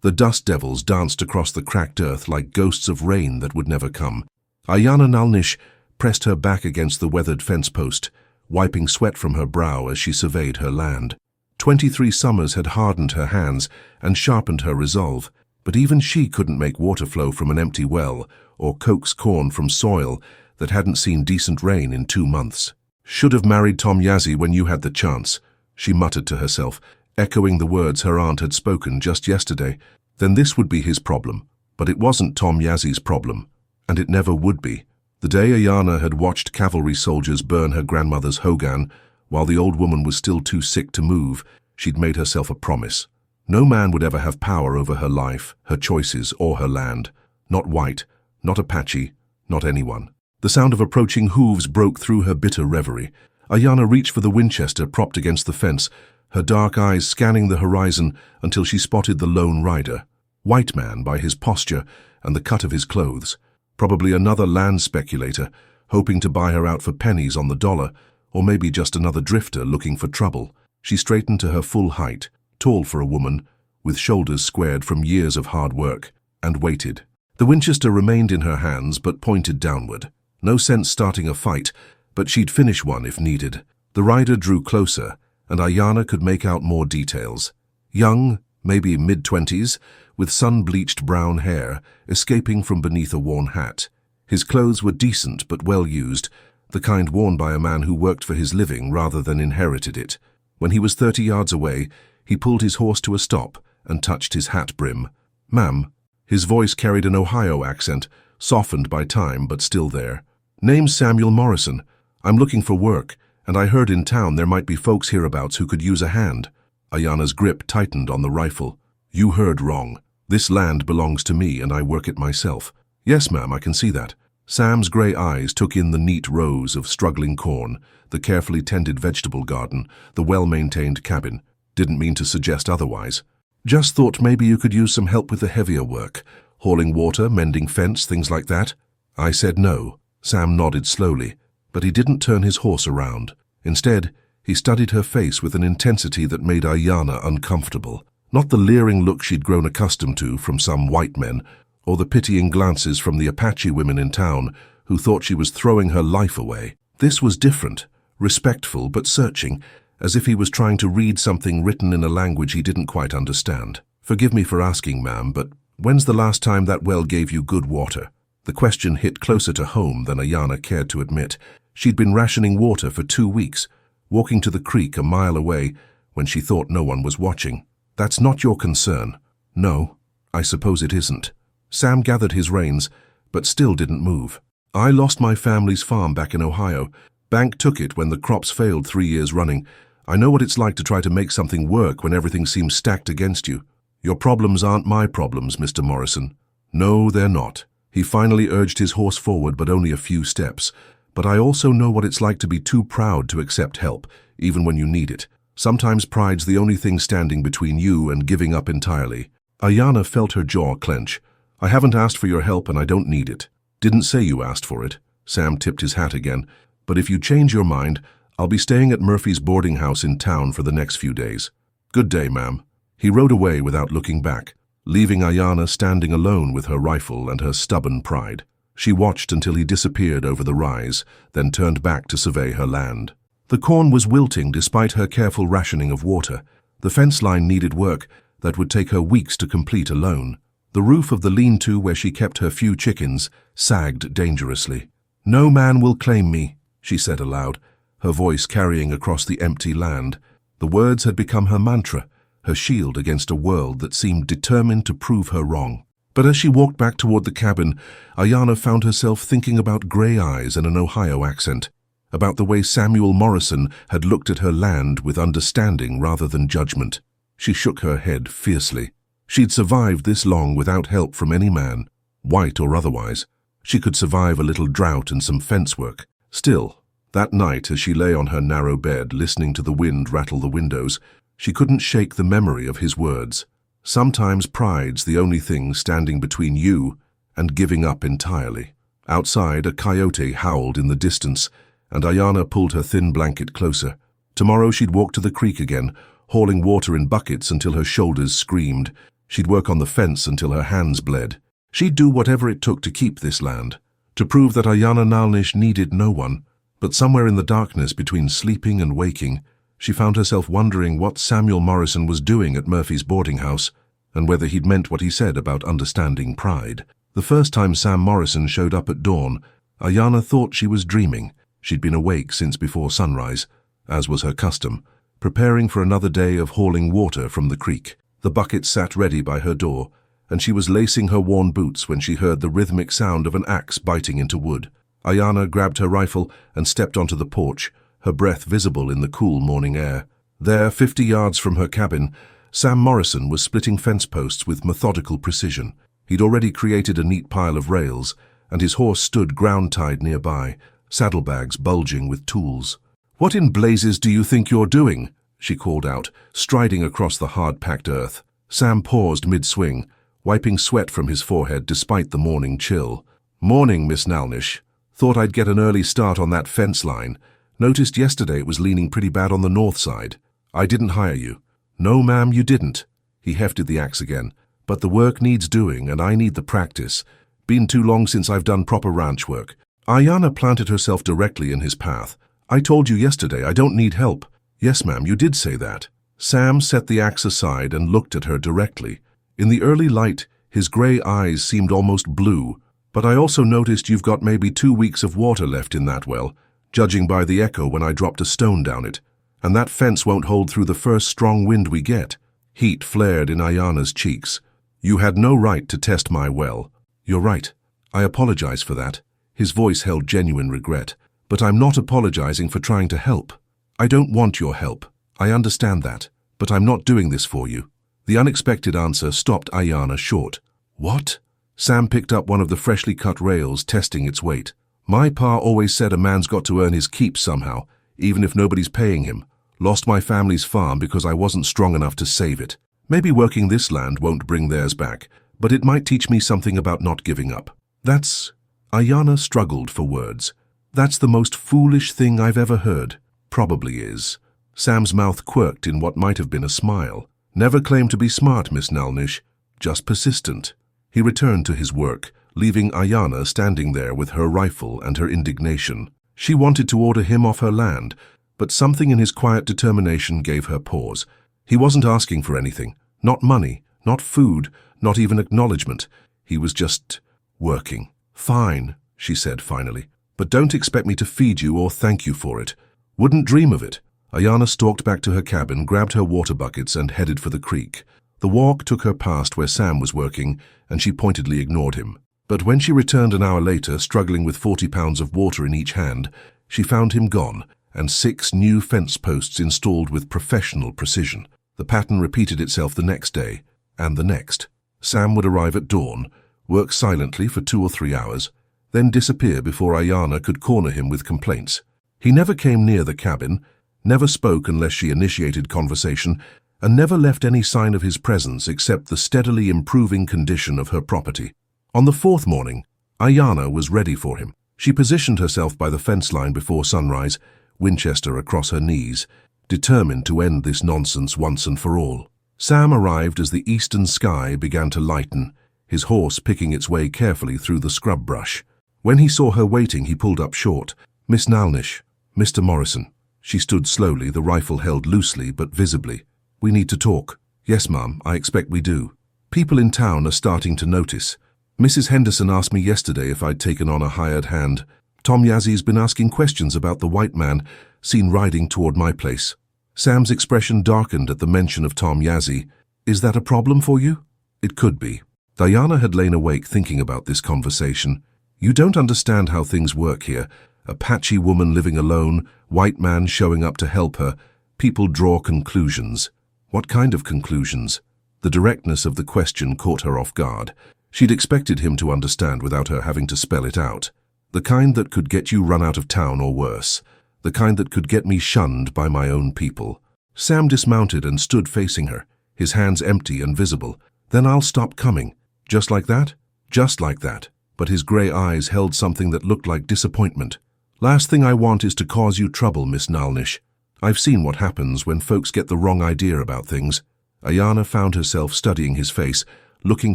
The dust devils danced across the cracked earth like ghosts of rain that would never come. Aiyana Naalnish pressed her back against the weathered fence post, wiping sweat from her brow as she surveyed her land. 23 summers had hardened her hands and sharpened her resolve, but even she couldn't make water flow from an empty well or coax corn from soil that hadn't seen decent rain in 2 months. "Should have married Tom Yazzie when you had the chance," she muttered to herself, echoing the words her aunt had spoken just yesterday. Then this would be his problem. But it wasn't Tom Yazzie's problem, and it never would be. The day Aiyana had watched cavalry soldiers burn her grandmother's hogan, while the old woman was still too sick to move, she'd made herself a promise. No man would ever have power over her life, her choices, or her land. Not white, not Apache, not anyone. The sound of approaching hooves broke through her bitter reverie. Aiyana reached for the Winchester propped against the fence, her dark eyes scanning the horizon until she spotted the lone rider. White man by his posture and the cut of his clothes. Probably another land speculator, hoping to buy her out for pennies on the dollar, or maybe just another drifter looking for trouble. She straightened to her full height, tall for a woman, with shoulders squared from years of hard work, and waited. The Winchester remained in her hands but pointed downward. No sense starting a fight, but she'd finish one if needed. The rider drew closer, and Aiyana could make out more details. Young, maybe mid-20s, with sun-bleached brown hair escaping from beneath a worn hat. His clothes were decent but well-used, the kind worn by a man who worked for his living rather than inherited it. When he was 30 yards away, he pulled his horse to a stop and touched his hat brim. "Ma'am." His voice carried an Ohio accent, softened by time but still there. "Name's Samuel Morrison. I'm looking for work, and I heard in town there might be folks hereabouts who could use a hand." Aiyana's grip tightened on the rifle. "You heard wrong. This land belongs to me and I work it myself." "Yes, ma'am, I can see that." Sam's grey eyes took in the neat rows of struggling corn, the carefully tended vegetable garden, the well-maintained cabin. "Didn't mean to suggest otherwise. Just thought maybe you could use some help with the heavier work, hauling water, mending fence, things like that." I said no. Sam nodded slowly, but he didn't turn his horse around. Instead, he studied her face with an intensity that made Aiyana uncomfortable. Not the leering look she'd grown accustomed to from some white men, or the pitying glances from the Apache women in town who thought she was throwing her life away. This was different, respectful but searching, as if he was trying to read something written in a language he didn't quite understand. "Forgive me for asking, ma'am, but when's the last time that well gave you good water?" The question hit closer to home than Aiyana cared to admit. She'd been rationing water for 2 weeks, walking to the creek a mile away when she thought no one was watching. "That's not your concern." "No, I suppose it isn't." Sam gathered his reins, but still didn't move. "I lost my family's farm back in Ohio. Bank took it when the crops failed 3 years running. I know what it's like to try to make something work when everything seems stacked against you. Your problems aren't my problems, Mr. Morrison." "No, they're not." He finally urged his horse forward, but only a few steps. "But I also know what it's like to be too proud to accept help, even when you need it. Sometimes pride's the only thing standing between you and giving up entirely." Aiyana felt her jaw clench. "I haven't asked for your help and I don't need it." "Didn't say you asked for it." Sam tipped his hat again. "But if you change your mind, I'll be staying at Murphy's boarding house in town for the next few days." "Good day, ma'am." He rode away without looking back, leaving Aiyana standing alone with her rifle and her stubborn pride. She watched until he disappeared over the rise, then turned back to survey her land. The corn was wilting despite her careful rationing of water. The fence line needed work that would take her weeks to complete alone. The roof of the lean-to where she kept her few chickens sagged dangerously. "No man will claim me," she said aloud, her voice carrying across the empty land. The words had become her mantra, her shield against a world that seemed determined to prove her wrong. But as she walked back toward the cabin, Aiyana found herself thinking about grey eyes and an Ohio accent, about the way Samuel Morrison had looked at her land with understanding rather than judgment. She shook her head fiercely. She'd survived this long without help from any man, white or otherwise. She could survive a little drought and some fence work. Still, that night as she lay on her narrow bed listening to the wind rattle the windows, she couldn't shake the memory of his words. "Sometimes pride's the only thing standing between you and giving up entirely." Outside, a coyote howled in the distance, and Aiyana pulled her thin blanket closer. Tomorrow she'd walk to the creek again, hauling water in buckets until her shoulders screamed. She'd work on the fence until her hands bled. She'd do whatever it took to keep this land, to prove that Aiyana Naalnish needed no one. But somewhere in the darkness between sleeping and waking, she found herself wondering what Samuel Morrison was doing at Murphy's boarding house, and whether he'd meant what he said about understanding pride. The first time Sam Morrison showed up at dawn, Aiyana thought she was dreaming. She'd been awake since before sunrise, as was her custom, preparing for another day of hauling water from the creek. The bucket sat ready by her door, and she was lacing her worn boots when she heard the rhythmic sound of an axe biting into wood. Aiyana grabbed her rifle and stepped onto the porch, her breath visible in the cool morning air. There, 50 yards from her cabin, Sam Morrison was splitting fence posts with methodical precision. He'd already created a neat pile of rails, and his horse stood ground-tied nearby, saddlebags bulging with tools. "What in blazes do you think you're doing?" she called out, striding across the hard-packed earth. Sam paused mid-swing, wiping sweat from his forehead despite the morning chill. "Morning, Miss Naalnish. Thought I'd get an early start on that fence line. Noticed yesterday it was leaning pretty bad on the north side. I didn't hire you." "No, ma'am, you didn't." He hefted the axe again. "But the work needs doing, and I need the practice. Been too long since I've done proper ranch work." Aiyana planted herself directly in his path. "I told you yesterday I don't need help." "Yes, ma'am, you did say that." Sam set the axe aside and looked at her directly. In the early light, his grey eyes seemed almost blue. "But I also noticed you've got maybe 2 weeks of water left in that well, judging by the echo when I dropped a stone down it. And that fence won't hold through the first strong wind we get." Heat flared in Aiyana's cheeks. "You had no right to test my well." "You're right. I apologize for that." His voice held genuine regret. "But I'm not apologizing for trying to help. I don't want your help. I understand that. But I'm not doing this for you." The unexpected answer stopped Aiyana short. "What?" Sam picked up one of the freshly cut rails, testing its weight. "My pa always said a man's got to earn his keep somehow, even if nobody's paying him. Lost my family's farm because I wasn't strong enough to save it. Maybe working this land won't bring theirs back, but it might teach me something about not giving up." "That's..." Aiyana struggled for words. "That's the most foolish thing I've ever heard." "Probably is." Sam's mouth quirked in what might have been a smile. "Never claimed to be smart, Miss Naalnish. Just persistent." He returned to his work, leaving Aiyana standing there with her rifle and her indignation. She wanted to order him off her land, but something in his quiet determination gave her pause. He wasn't asking for anything. Not money, not food, not even acknowledgement. He was just working. "Fine," she said finally, "but don't expect me to feed you or thank you for it. Wouldn't dream of it." Aiyana stalked back to her cabin, grabbed her water buckets and headed for the creek. The walk took her past where Sam was working, and she pointedly ignored him. But when she returned an hour later, struggling with 40 pounds of water in each hand, she found him gone, and 6 new fence posts installed with professional precision. The pattern repeated itself the next day, and the next. Sam would arrive at dawn, work silently for 2 or 3 hours, then disappear before Aiyana could corner him with complaints. He never came near the cabin, never spoke unless she initiated conversation, and never left any sign of his presence except the steadily improving condition of her property. On the 4th morning, Aiyana was ready for him. She positioned herself by the fence line before sunrise, Winchester across her knees, determined to end this nonsense once and for all. Sam arrived as the eastern sky began to lighten, his horse picking its way carefully through the scrub brush. When he saw her waiting, he pulled up short. "Miss Naalnish, Mr. Morrison." She stood slowly, the rifle held loosely but visibly. "We need to talk." "Yes, ma'am, I expect we do. People in town are starting to notice. Mrs. Henderson asked me yesterday if I'd taken on a hired hand. Tom Yazzy's been asking questions about the white man seen riding toward my place." Sam's expression darkened at the mention of Tom Yazzie. "Is that a problem for you?" "It could be." Aiyana had lain awake thinking about this conversation. "You don't understand how things work here. Apache woman living alone, white man showing up to help her. People draw conclusions." What kind of conclusions? The directness of the question caught her off guard. She'd expected him to understand without her having to spell it out. The kind that could get you run out of town or worse. The kind that could get me shunned by my own people. Sam dismounted and stood facing her, his hands empty and visible. "Then I'll stop coming." "Just like that?" "Just like that." But his grey eyes held something that looked like disappointment. "Last thing I want is to cause you trouble, Miss Naalnish. I've seen what happens when folks get the wrong idea about things. Aiyana found herself studying his face, looking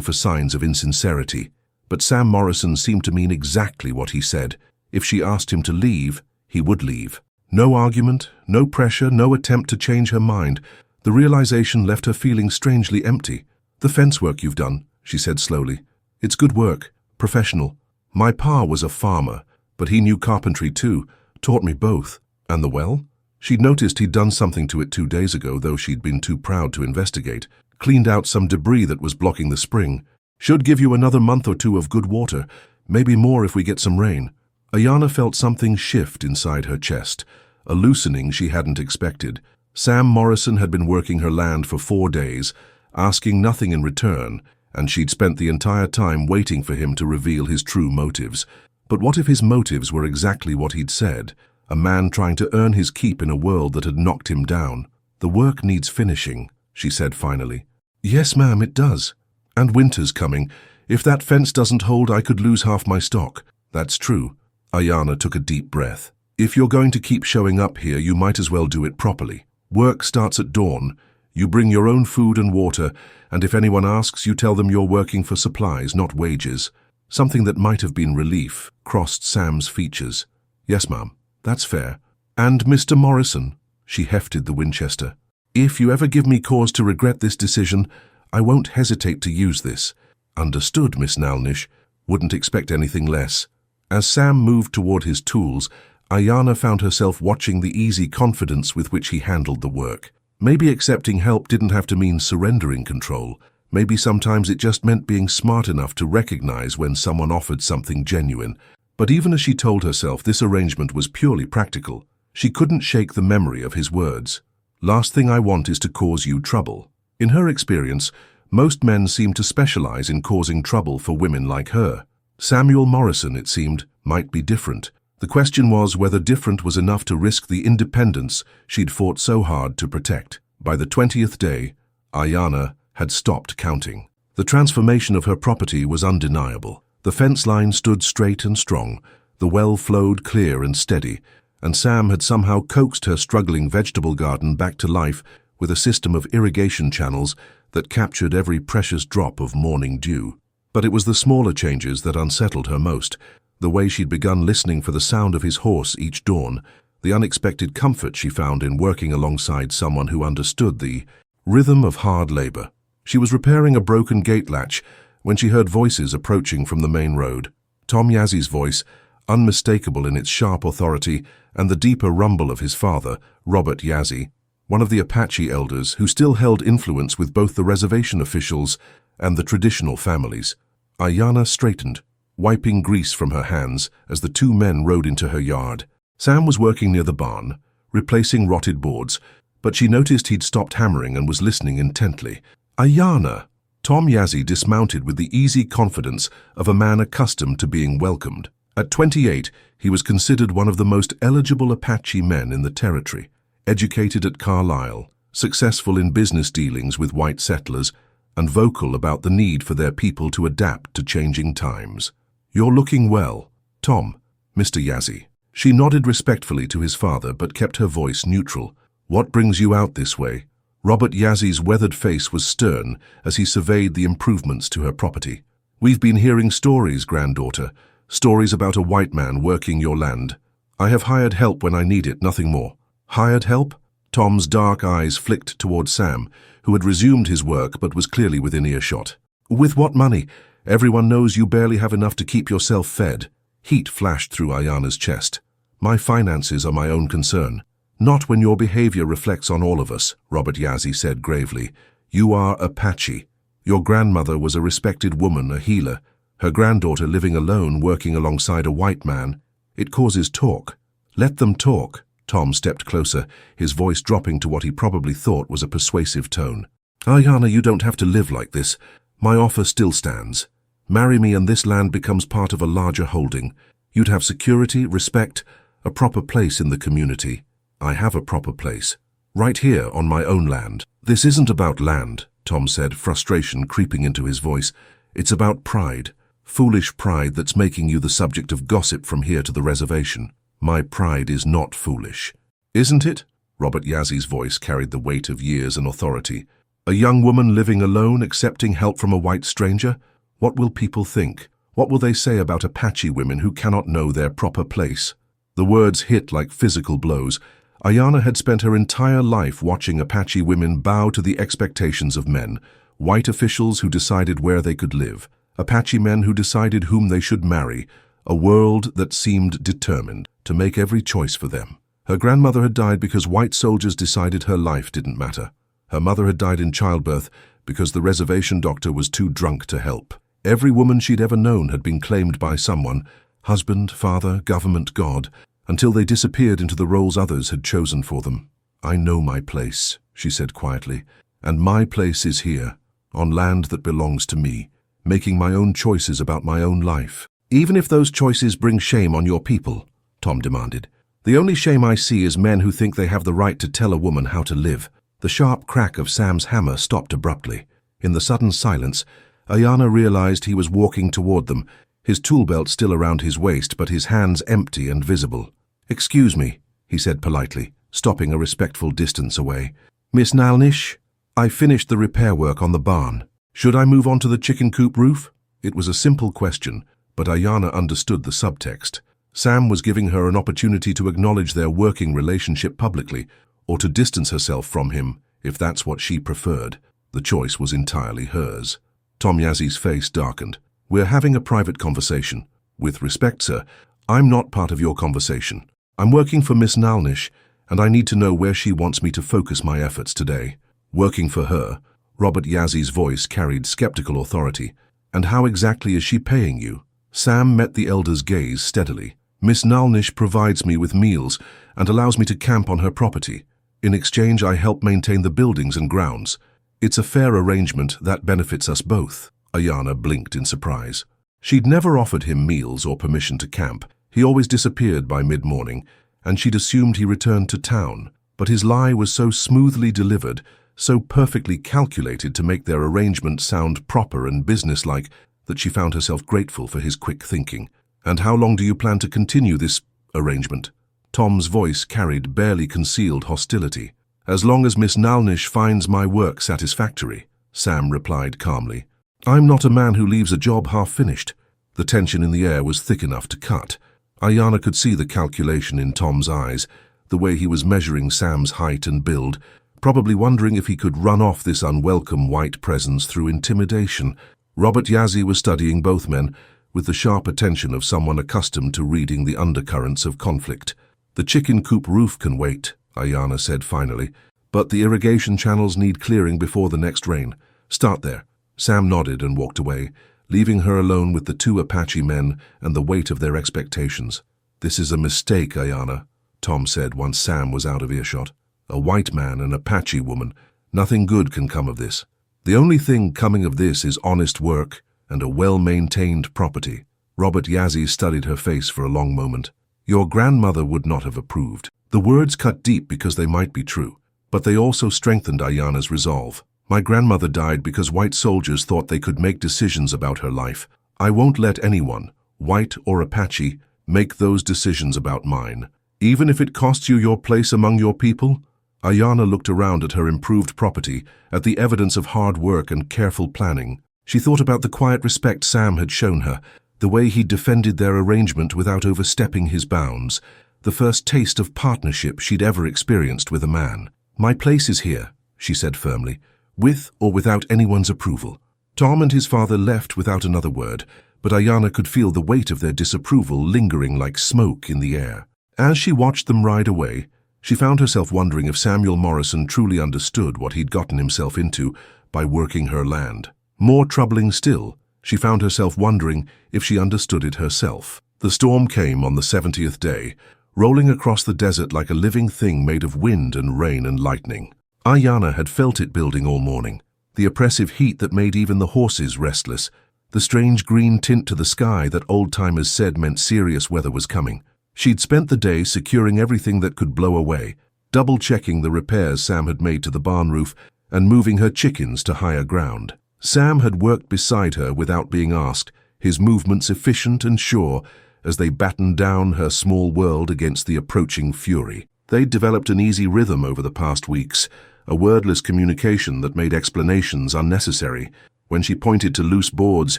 for signs of insincerity. But Sam Morrison seemed to mean exactly what he said. If she asked him to leave, he would leave. No argument, no pressure, no attempt to change her mind. The realization left her feeling strangely empty. "The fence work you've done," she said slowly. "It's good work, professional. My pa was a farmer, but he knew carpentry too, taught me both. And the well?" She'd noticed he'd done something to it 2 days ago, though she'd been too proud to investigate. Cleaned out some debris that was blocking the spring. "Should give you another month or 2 of good water, maybe more if we get some rain." Aiyana felt something shift inside her chest, a loosening she hadn't expected. Sam Morrison had been working her land for 4 days, asking nothing in return, and she'd spent the entire time waiting for him to reveal his true motives. But what if his motives were exactly what he'd said? A man trying to earn his keep in a world that had knocked him down. "The work needs finishing," she said finally. "Yes, ma'am, it does. And winter's coming. If that fence doesn't hold, I could lose half my stock." "That's true." Aiyana took a deep breath. "If you're going to keep showing up here, you might as well do it properly. Work starts at dawn. You bring your own food and water, and if anyone asks, you tell them you're working for supplies, not wages." Something that might have been relief crossed Sam's features. "Yes, ma'am, that's fair. And Mr. Morrison," she hefted the Winchester, "if you ever give me cause to regret this decision, I won't hesitate to use this." "Understood, Miss Naalnish. Wouldn't expect anything less." As Sam moved toward his tools, Aiyana found herself watching the easy confidence with which he handled the work. Maybe accepting help didn't have to mean surrendering control. Maybe sometimes it just meant being smart enough to recognize when someone offered something genuine. But even as she told herself this arrangement was purely practical, she couldn't shake the memory of his words. "Last thing I want is to cause you trouble." In her experience, most men seem to specialize in causing trouble for women like her. Samuel Morrison, it seemed, might be different. The question was whether different was enough to risk the independence she'd fought so hard to protect. By the 20th day, Aiyana had stopped counting. The transformation of her property was undeniable. The fence line stood straight and strong, the well flowed clear and steady, and Sam had somehow coaxed her struggling vegetable garden back to life with a system of irrigation channels that captured every precious drop of morning dew. But it was the smaller changes that unsettled her most. The way she'd begun listening for the sound of his horse each dawn, the unexpected comfort she found in working alongside someone who understood the rhythm of hard labor. She was repairing a broken gate latch when she heard voices approaching from the main road. Tom Yazzy's voice, unmistakable in its sharp authority, and the deeper rumble of his father, Robert Yazzie, one of the Apache elders who still held influence with both the reservation officials and the traditional families. Aiyana straightened, wiping grease from her hands as the 2 men rode into her yard. Sam was working near the barn, replacing rotted boards, but she noticed he'd stopped hammering and was listening intently. "Aiyana!" Tom Yazzie dismounted with the easy confidence of a man accustomed to being welcomed. At 28, he was considered one of the most eligible Apache men in the territory. Educated at Carlisle, successful in business dealings with white settlers, and vocal about the need for their people to adapt to changing times. "You're looking well, Tom, Mr. Yazzie." She nodded respectfully to his father but kept her voice neutral. "What brings you out this way?" Robert Yazzie's weathered face was stern as he surveyed the improvements to her property. "We've been hearing stories, granddaughter, stories about a white man working your land. I have hired help when I need it, nothing more." "Hired help?" Tom's dark eyes flicked toward Sam, who had resumed his work but was clearly within earshot. "With what money? Everyone knows you barely have enough to keep yourself fed." Heat flashed through Aiyana's chest. "My finances are my own concern. Not when your behavior reflects on all of us," Robert Yazzie said gravely. "You are Apache. Your grandmother was a respected woman, a healer. Her granddaughter living alone, working alongside a white man. It causes talk. Let them talk." Tom stepped closer, his voice dropping to what he probably thought was a persuasive tone. "Aiyana, you don't have to live like this. My offer still stands. Marry me and this land becomes part of a larger holding. You'd have security, respect, a proper place in the community. I have a proper place. Right here on my own land." "This isn't about land," Tom said, frustration creeping into his voice. "It's about pride. Foolish pride that's making you the subject of gossip from here to the reservation." "My pride is not foolish." "Isn't it?" Robert Yazzie's voice carried the weight of years and authority. A young woman living alone, accepting help from a white stranger? What will people think? What will they say about Apache women who cannot know their proper place? The words hit like physical blows. Aiyana had spent her entire life watching Apache women bow to the expectations of men, white officials who decided where they could live, Apache men who decided whom they should marry, a world that seemed determined to make every choice for them. Her grandmother had died because white soldiers decided her life didn't matter. Her mother had died in childbirth because the reservation doctor was too drunk to help. Every woman she'd ever known had been claimed by someone, husband, father, government, God, until they disappeared into the roles others had chosen for them. "I know my place," she said quietly, "and my place is here, on land that belongs to me, making my own choices about my own life." "Even if those choices bring shame on your people," Tom demanded. "The only shame I see is men who think they have the right to tell a woman how to live." The sharp crack of Sam's hammer stopped abruptly. In the sudden silence, Aiyana realized he was walking toward them, his tool belt still around his waist, but his hands empty and visible. "Excuse me," he said politely, stopping a respectful distance away. "Miss Naalnish, I finished the repair work on the barn. Should I move on to the chicken coop roof?" It was a simple question, but Aiyana understood the subtext. Sam was giving her an opportunity to acknowledge their working relationship publicly, or to distance herself from him, if that's what she preferred. The choice was entirely hers. Tom Yazzi's face darkened. "We're having a private conversation. With respect, sir, I'm not part of your conversation. I'm working for Miss Naalnish, and I need to know where she wants me to focus my efforts today." "Working for her?" Robert Yazzi's voice carried skeptical authority. "And how exactly is she paying you?" Sam met the elder's gaze steadily. "Miss Naalnish provides me with meals and allows me to camp on her property. In exchange, I help maintain the buildings and grounds. It's a fair arrangement that benefits us both." Aiyana blinked in surprise. She'd never offered him meals or permission to camp. He always disappeared by mid-morning, and she'd assumed he returned to town. But his lie was so smoothly delivered, so perfectly calculated to make their arrangement sound proper and businesslike, that she found herself grateful for his quick thinking. "And how long do you plan to continue this arrangement?" Tom's voice carried barely concealed hostility. "As long as Miss Naalnish finds my work satisfactory," Sam replied calmly. "I'm not a man who leaves a job half-finished." The tension in the air was thick enough to cut. Aiyana could see the calculation in Tom's eyes, the way he was measuring Sam's height and build, probably wondering if he could run off this unwelcome white presence through intimidation. Robert Yazzi was studying both men, with the sharp attention of someone accustomed to reading the undercurrents of conflict. "The chicken coop roof can wait," Aiyana said finally, "but the irrigation channels need clearing before the next rain. Start there." Sam nodded and walked away, leaving her alone with the two Apache men and the weight of their expectations. "This is a mistake, Aiyana," Tom said once Sam was out of earshot. "A white man and Apache woman. Nothing good can come of this. The only thing coming of this is honest work and a well-maintained property." Robert Yazzi studied her face for a long moment. "Your grandmother would not have approved." The words cut deep because they might be true, but they also strengthened Aiyana's resolve. "My grandmother died because white soldiers thought they could make decisions about her life. I won't let anyone, white or Apache, make those decisions about mine. Even if it costs you your place among your people?" Aiyana looked around at her improved property, at the evidence of hard work and careful planning. She thought about the quiet respect Sam had shown her, the way he defended their arrangement without overstepping his bounds, the first taste of partnership she'd ever experienced with a man. "My place is here," she said firmly, "with or without anyone's approval." Tom and his father left without another word, but Aiyana could feel the weight of their disapproval lingering like smoke in the air. As she watched them ride away, she found herself wondering if Samuel Morrison truly understood what he'd gotten himself into by working her land. More troubling still, she found herself wondering if she understood it herself. The storm came on the 70th day, rolling across the desert like a living thing made of wind and rain and lightning. Aiyana had felt it building all morning, the oppressive heat that made even the horses restless, the strange green tint to the sky that old-timers said meant serious weather was coming. She'd spent the day securing everything that could blow away, double-checking the repairs Sam had made to the barn roof, and moving her chickens to higher ground. Sam had worked beside her without being asked, his movements efficient and sure, as they battened down her small world against the approaching fury. They'd developed an easy rhythm over the past weeks, a wordless communication that made explanations unnecessary. When she pointed to loose boards,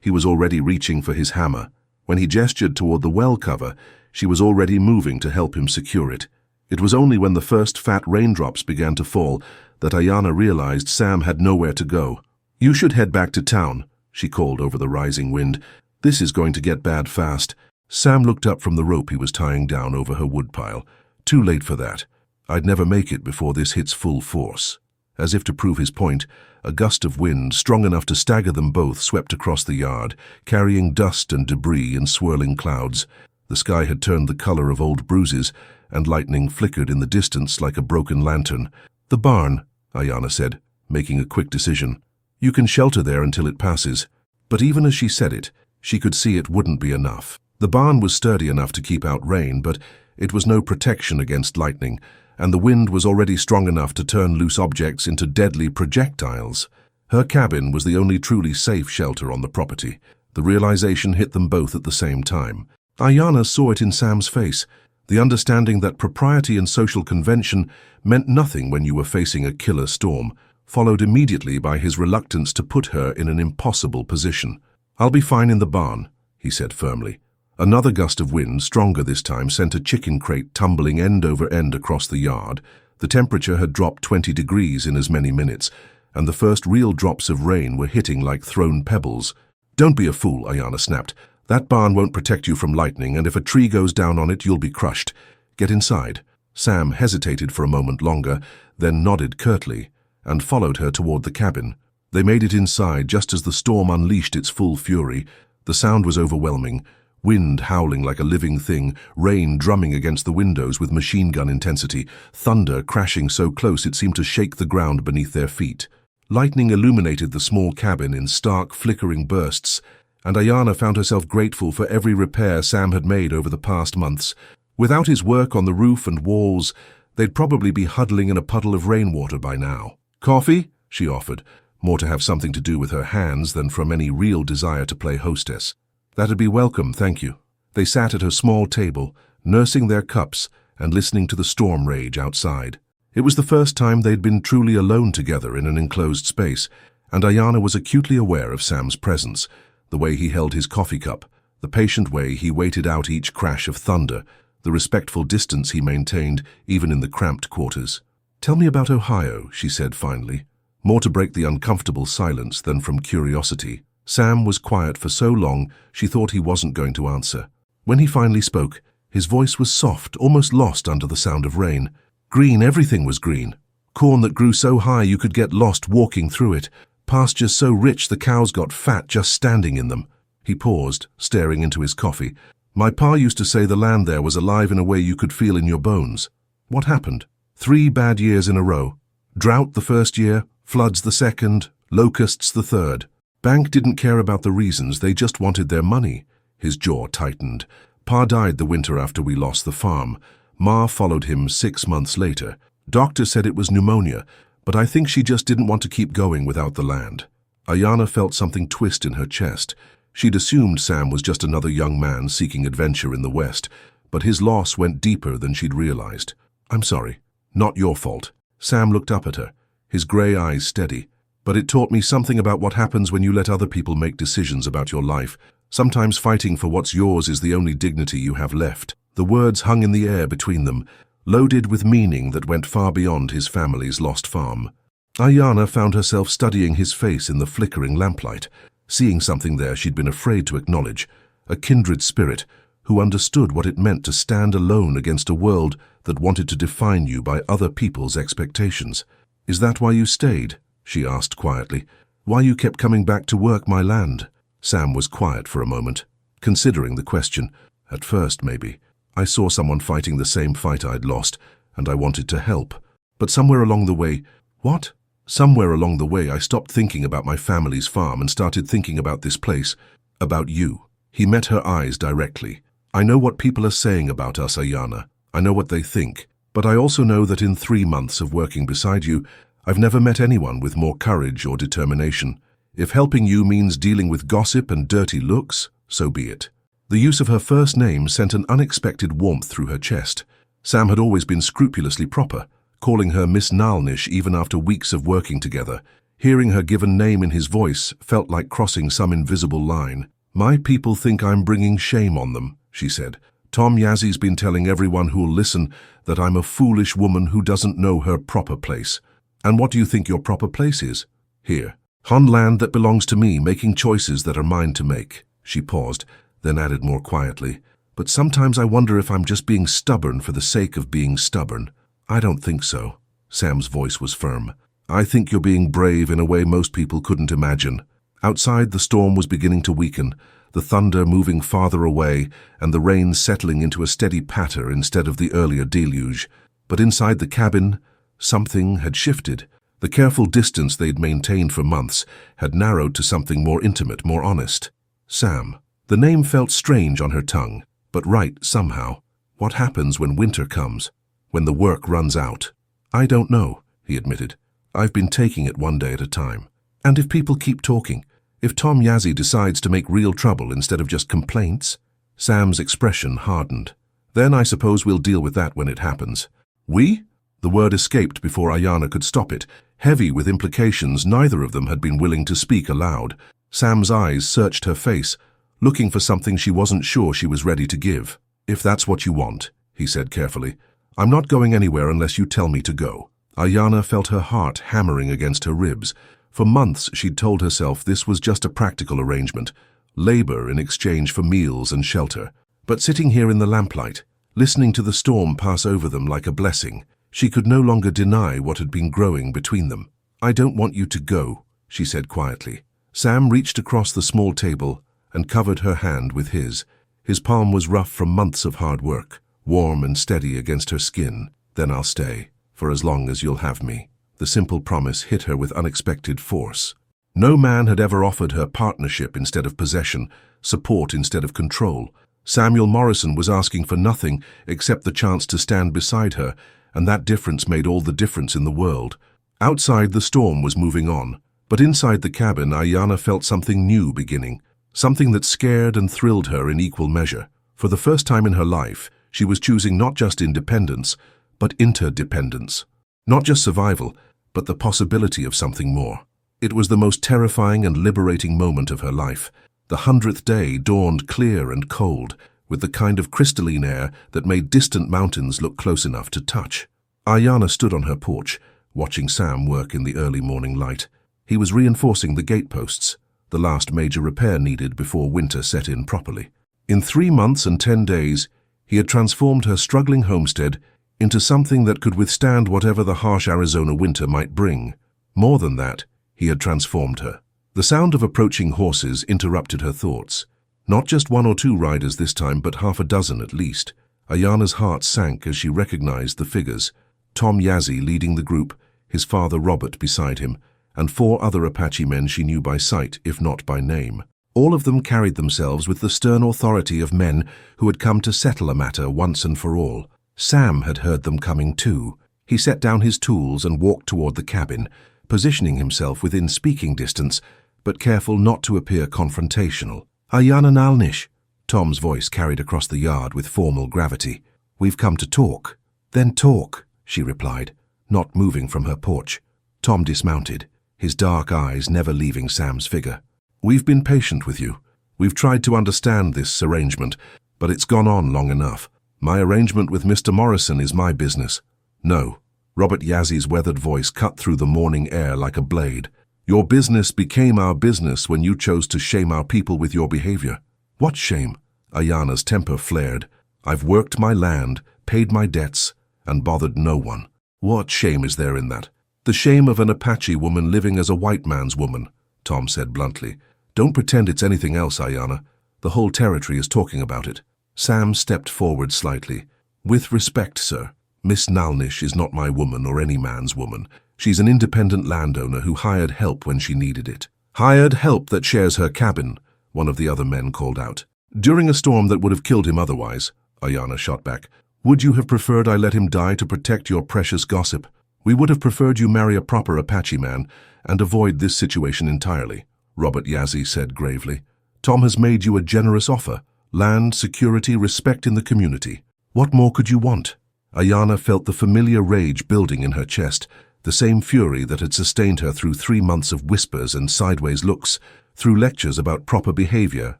he was already reaching for his hammer. When he gestured toward the well cover, she was already moving to help him secure it. It was only when the first fat raindrops began to fall that Aiyana realized Sam had nowhere to go. "You should head back to town," she called over the rising wind. "This is going to get bad fast." Sam looked up from the rope he was tying down over her woodpile. "Too late for that. I'd never make it before this hits full force." As if to prove his point, a gust of wind, strong enough to stagger them both, swept across the yard, carrying dust and debris in swirling clouds. The sky had turned the color of old bruises, and lightning flickered in the distance like a broken lantern. "The barn," Aiyana said, making a quick decision. "You can shelter there until it passes." But even as she said it, she could see it wouldn't be enough. The barn was sturdy enough to keep out rain, but it was no protection against lightning, and the wind was already strong enough to turn loose objects into deadly projectiles. Her cabin was the only truly safe shelter on the property. The realization hit them both at the same time. Aiyana saw it in Sam's face, the understanding that propriety and social convention meant nothing when you were facing a killer storm, followed immediately by his reluctance to put her in an impossible position. "I'll be fine in the barn," he said firmly. Another gust of wind, stronger this time, sent a chicken crate tumbling end over end across the yard. The temperature had dropped 20 degrees in as many minutes, and the first real drops of rain were hitting like thrown pebbles. "Don't be a fool," Aiyana snapped. "That barn won't protect you from lightning, and if a tree goes down on it, you'll be crushed. Get inside." Sam hesitated for a moment longer, then nodded curtly, and followed her toward the cabin. They made it inside just as the storm unleashed its full fury. The sound was overwhelming. Wind howling like a living thing, rain drumming against the windows with machine gun intensity, thunder crashing so close it seemed to shake the ground beneath their feet. Lightning illuminated the small cabin in stark, flickering bursts, and Aiyana found herself grateful for every repair Sam had made over the past months. Without his work on the roof and walls, they'd probably be huddling in a puddle of rainwater by now. "Coffee?" she offered, more to have something to do with her hands than from any real desire to play hostess. "That'd be welcome, thank you." They sat at a small table, nursing their cups and listening to the storm rage outside. It was the first time they'd been truly alone together in an enclosed space, and Aiyana was acutely aware of Sam's presence, the way he held his coffee cup, the patient way he waited out each crash of thunder, the respectful distance he maintained even in the cramped quarters. "Tell me about Ohio," she said finally, more to break the uncomfortable silence than from curiosity. Sam was quiet for so long she thought he wasn't going to answer. When he finally spoke, his voice was soft, almost lost under the sound of rain. "Green, everything was green. Corn that grew so high you could get lost walking through it. Pastures so rich the cows got fat just standing in them." He paused, staring into his coffee. "My pa used to say the land there was alive in a way you could feel in your bones." "What happened?" 3 bad years in a row. Drought the first year, floods the second, locusts the third. Bank didn't care about the reasons, they just wanted their money." His jaw tightened. "Pa died the winter after we lost the farm. Ma followed him 6 months later. Doctor said it was pneumonia, but I think she just didn't want to keep going without the land." Aiyana felt something twist in her chest. She'd assumed Sam was just another young man seeking adventure in the West, but his loss went deeper than she'd realized. "I'm sorry. Not your fault." Sam looked up at her, his gray eyes steady. "But it taught me something about what happens when you let other people make decisions about your life. Sometimes fighting for what's yours is the only dignity you have left." The words hung in the air between them, loaded with meaning that went far beyond his family's lost farm. Aiyana found herself studying his face in the flickering lamplight, seeing something there she'd been afraid to acknowledge, a kindred spirit who understood what it meant to stand alone against a world that wanted to define you by other people's expectations. "Is that why you stayed?" she asked quietly. "Why you kept coming back to work my land?" Sam was quiet for a moment, considering the question. "At first, maybe. I saw someone fighting the same fight I'd lost, and I wanted to help. But somewhere along the way—" "What?" "Somewhere along the way I stopped thinking about my family's farm and started thinking about this place, about you." He met her eyes directly. "I know what people are saying about us, Aiyana. I know what they think. But I also know that in 3 months of working beside you, I've never met anyone with more courage or determination. If helping you means dealing with gossip and dirty looks, so be it." The use of her first name sent an unexpected warmth through her chest. Sam had always been scrupulously proper, calling her Miss Naalnish even after weeks of working together. Hearing her given name in his voice felt like crossing some invisible line. "My people think I'm bringing shame on them," she said. "Tom Yazzy's been telling everyone who'll listen that I'm a foolish woman who doesn't know her proper place." "And what do you think your proper place is?" "Here. On land that belongs to me, making choices that are mine to make." She paused, then added more quietly, "But sometimes I wonder if I'm just being stubborn for the sake of being stubborn." "I don't think so." Sam's voice was firm. "I think you're being brave in a way most people couldn't imagine." Outside, the storm was beginning to weaken, the thunder moving farther away and the rain settling into a steady patter instead of the earlier deluge. But inside the cabin, something had shifted. The careful distance they'd maintained for months had narrowed to something more intimate, more honest. Sam. The name felt strange on her tongue, but right somehow. What happens when winter comes? When the work runs out? "I don't know," he admitted. "I've been taking it one day at a time. And if people keep talking, if Tom Yazzie decides to make real trouble instead of just complaints?" Sam's expression hardened. "Then I suppose we'll deal with that when it happens." "We?" The word escaped before Aiyana could stop it, heavy with implications neither of them had been willing to speak aloud. Sam's eyes searched her face, looking for something she wasn't sure she was ready to give. "If that's what you want," he said carefully, "I'm not going anywhere unless you tell me to go." Aiyana felt her heart hammering against her ribs. For months she'd told herself this was just a practical arrangement, labor in exchange for meals and shelter. But sitting here in the lamplight, listening to the storm pass over them like a blessing, she could no longer deny what had been growing between them. "I don't want you to go," she said quietly. Sam reached across the small table and covered her hand with his. His palm was rough from months of hard work, warm and steady against her skin. "Then I'll stay, for as long as you'll have me." The simple promise hit her with unexpected force. No man had ever offered her partnership instead of possession, support instead of control. Samuel Morrison was asking for nothing except the chance to stand beside her, and that difference made all the difference in the world. Outside, the storm was moving on, but inside the cabin, Aiyana felt something new beginning, something that scared and thrilled her in equal measure. For the first time in her life, she was choosing not just independence, but interdependence. Not just survival, but the possibility of something more. It was the most terrifying and liberating moment of her life. The 100th day dawned clear and cold, with the kind of crystalline air that made distant mountains look close enough to touch. Aiyana stood on her porch, watching Sam work in the early morning light. He was reinforcing the gateposts, the last major repair needed before winter set in properly. In 3 months and 10 days, he had transformed her struggling homestead into something that could withstand whatever the harsh Arizona winter might bring. More than that, he had transformed her. The sound of approaching horses interrupted her thoughts. Not just 1 or 2 riders this time, but half a dozen at least. Aiyana's heart sank as she recognized the figures. Tom Yazzie leading the group, his father Robert beside him, and 4 other Apache men she knew by sight, if not by name. All of them carried themselves with the stern authority of men who had come to settle a matter once and for all. Sam had heard them coming too. He set down his tools and walked toward the cabin, positioning himself within speaking distance, but careful not to appear confrontational. "Aiyana Naalnish," Tom's voice carried across the yard with formal gravity. "We've come to talk." "Then talk," she replied, not moving from her porch. Tom dismounted, his dark eyes never leaving Sam's figure. "We've been patient with you. We've tried to understand this arrangement, but it's gone on long enough. My arrangement with Mr. Morrison is my business." "No." Robert Yazzie's weathered voice cut through the morning air like a blade. "Your business became our business when you chose to shame our people with your behavior." "What shame?" Aiyana's temper flared. "I've worked my land, paid my debts, and bothered no one. What shame is there in that?" "The shame of an Apache woman living as a white man's woman," Tom said bluntly. "Don't pretend it's anything else, Aiyana. The whole territory is talking about it." Sam stepped forward slightly. "With respect, sir, Miss Naalnish is not my woman or any man's woman. She's an independent landowner who hired help when she needed it." "Hired help that shares her cabin," one of the other men called out. "During a storm that would have killed him otherwise," Aiyana shot back. "Would you have preferred I let him die to protect your precious gossip? We would have preferred you marry a proper Apache man and avoid this situation entirely," Robert Yazzie said gravely. "Tom has made you a generous offer. Land, security, respect in the community. What more could you want?" Aiyana felt the familiar rage building in her chest, the same fury that had sustained her through 3 months of whispers and sideways looks, through lectures about proper behavior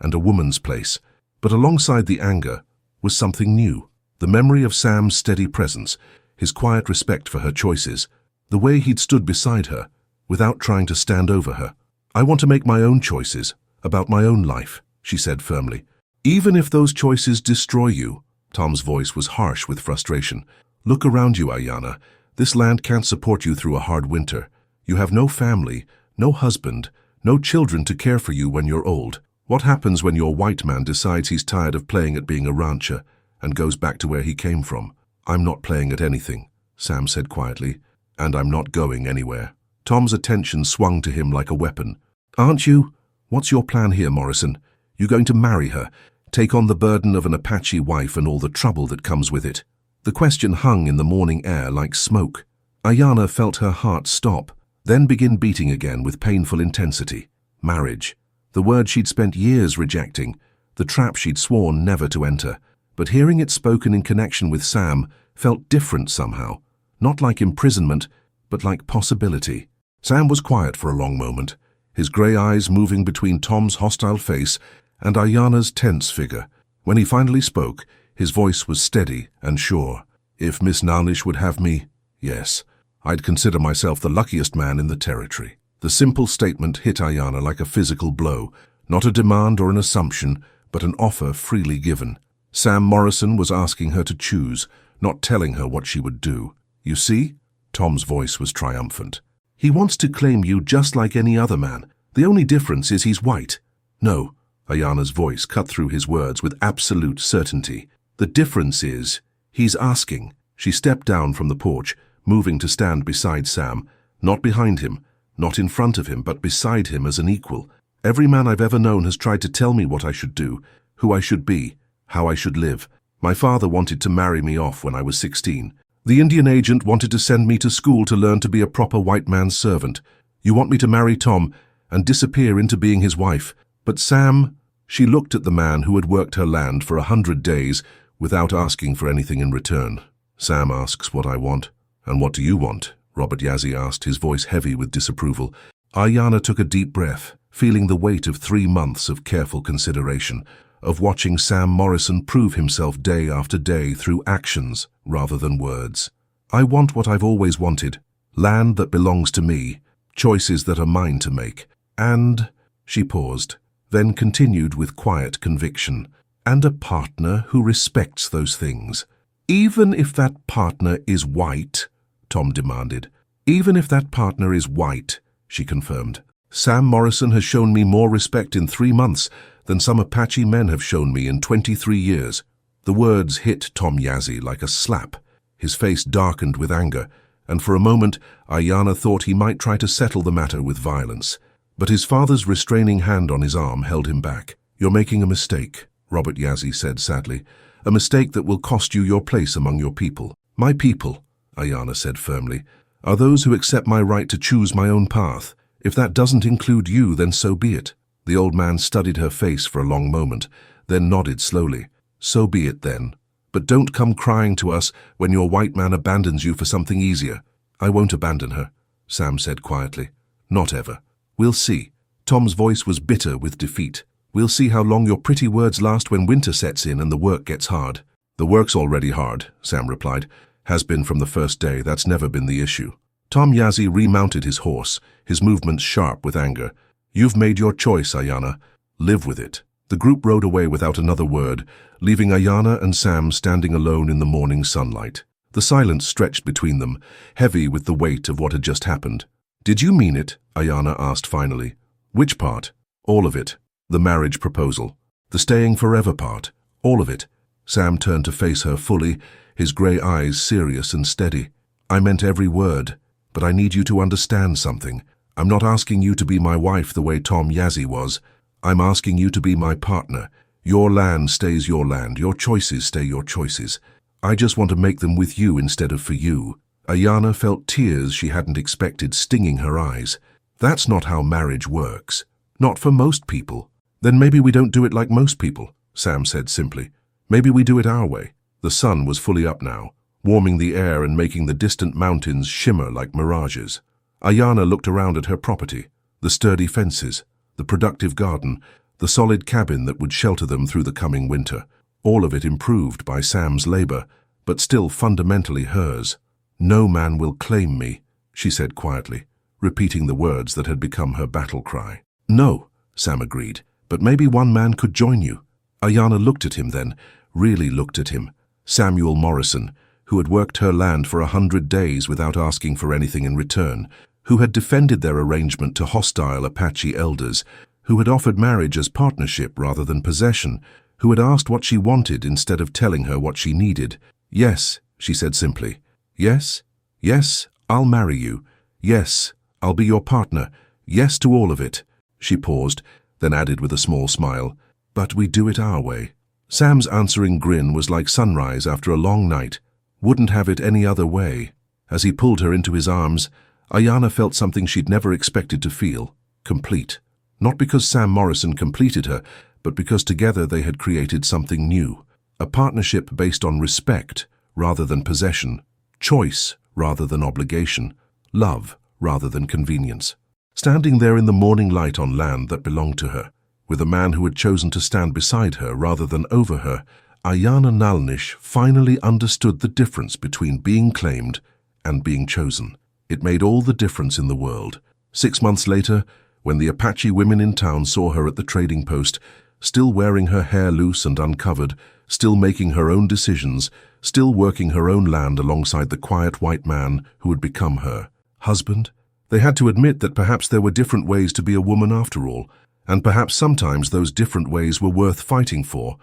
and a woman's place. But alongside the anger was something new. The memory of Sam's steady presence, his quiet respect for her choices, the way he'd stood beside her, without trying to stand over her. "I want to make my own choices, about my own life," she said firmly. "Even if those choices destroy you." Tom's voice was harsh with frustration. "Look around you, Aiyana. This land can't support you through a hard winter. You have no family, no husband, no children to care for you when you're old. What happens when your white man decides he's tired of playing at being a rancher and goes back to where he came from?" "I'm not playing at anything," Sam said quietly, "and I'm not going anywhere." Tom's attention swung to him like a weapon. "Aren't you? What's your plan here, Morrison? You going to marry her, take on the burden of an Apache wife and all the trouble that comes with it?" The question hung in the morning air like smoke. Aiyana felt her heart stop, then begin beating again with painful intensity. Marriage. The word she'd spent years rejecting, the trap she'd sworn never to enter. But hearing it spoken in connection with Sam felt different somehow. Not like imprisonment, but like possibility. Sam was quiet for a long moment, his grey eyes moving between Tom's hostile face and Aiyana's tense figure. When he finally spoke, his voice was steady and sure. "If Miss Naalnish would have me, yes. I'd consider myself the luckiest man in the territory." The simple statement hit Aiyana like a physical blow, not a demand or an assumption, but an offer freely given. Sam Morrison was asking her to choose, not telling her what she would do. "You see?" Tom's voice was triumphant. "He wants to claim you just like any other man. The only difference is he's white." "No," Aiyana's voice cut through his words with absolute certainty. "The difference is, he's asking." She stepped down from the porch, moving to stand beside Sam, not behind him, not in front of him, but beside him as an equal. "Every man I've ever known has tried to tell me what I should do, who I should be, how I should live. My father wanted to marry me off when I was 16. The Indian agent wanted to send me to school to learn to be a proper white man's servant. You want me to marry Tom and disappear into being his wife. But Sam..." She looked at the man who had worked her land for 100 days without asking for anything in return. "Sam asks what I want. And what do you want?" Robert Yazzie asked, his voice heavy with disapproval. Aiyana took a deep breath, feeling the weight of 3 months of careful consideration, of watching Sam Morrison prove himself day after day through actions rather than words. "I want what I've always wanted. Land that belongs to me, choices that are mine to make. And..." She paused, then continued with quiet conviction, "and a partner who respects those things." "Even if that partner is white?" Tom demanded. "Even if that partner is white," she confirmed. "Sam Morrison has shown me more respect in 3 months than some Apache men have shown me in 23 years. The words hit Tom Yazzie like a slap. His face darkened with anger, and for a moment Aiyana thought he might try to settle the matter with violence. But his father's restraining hand on his arm held him back. "You're making a mistake," Robert Yazzie said sadly. "A mistake that will cost you your place among your people." "My people," Aiyana said firmly, "are those who accept my right to choose my own path. If that doesn't include you, then so be it." The old man studied her face for a long moment, then nodded slowly. "So be it then. But don't come crying to us when your white man abandons you for something easier." "I won't abandon her," Sam said quietly. "Not ever. We'll see." Tom's voice was bitter with defeat. "We'll see how long your pretty words last when winter sets in and the work gets hard." "The work's already hard," Sam replied. "Has been from the first day. That's never been the issue." Tom Yazzie remounted his horse, his movements sharp with anger. "You've made your choice, Aiyana. Live with it." The group rode away without another word, leaving Aiyana and Sam standing alone in the morning sunlight. The silence stretched between them, heavy with the weight of what had just happened. "Did you mean it?" Aiyana asked finally. "Which part?" "All of it. The marriage proposal. The staying forever part. All of it." Sam turned to face her fully, his grey eyes serious and steady. "I meant every word, but I need you to understand something. I'm not asking you to be my wife the way Tom Yazzie was. I'm asking you to be my partner. Your land stays your land, your choices stay your choices. I just want to make them with you instead of for you." Aiyana felt tears she hadn't expected stinging her eyes. "That's not how marriage works. Not for most people." "Then maybe we don't do it like most people," Sam said simply. "Maybe we do it our way." The sun was fully up now. warming the air and making the distant mountains shimmer like mirages. Aiyana looked around at her property, the sturdy fences, the productive garden, the solid cabin that would shelter them through the coming winter, all of it improved by Sam's labor, but still fundamentally hers. "No man will claim me," she said quietly, repeating the words that had become her battle cry. "No," Sam agreed, "but maybe one man could join you." Aiyana looked at him then, really looked at him. Samuel Morrison, who had worked her land for 100 days without asking for anything in return, who had defended their arrangement to hostile Apache elders, who had offered marriage as partnership rather than possession, who had asked what she wanted instead of telling her what she needed. "Yes," she said simply. "Yes, yes, I'll marry you. Yes, I'll be your partner. Yes to all of it." She paused, then added with a small smile, "But we do it our way." Sam's answering grin was like sunrise after a long night. Wouldn't have it any other way. As he pulled her into his arms, Aiyana felt something she'd never expected to feel: complete. Not because Sam Morrison completed her, but because together they had created something new. A partnership based on respect rather than possession, choice rather than obligation, love rather than convenience. Standing there in the morning light on land that belonged to her, with a man who had chosen to stand beside her rather than over her, Aiyana Naalnish finally understood the difference between being claimed and being chosen. It made all the difference in the world. 6 months later, when the Apache women in town saw her at the trading post, still wearing her hair loose and uncovered, still making her own decisions, still working her own land alongside the quiet white man who had become her husband, they had to admit that perhaps there were different ways to be a woman after all, and perhaps sometimes those different ways were worth fighting for,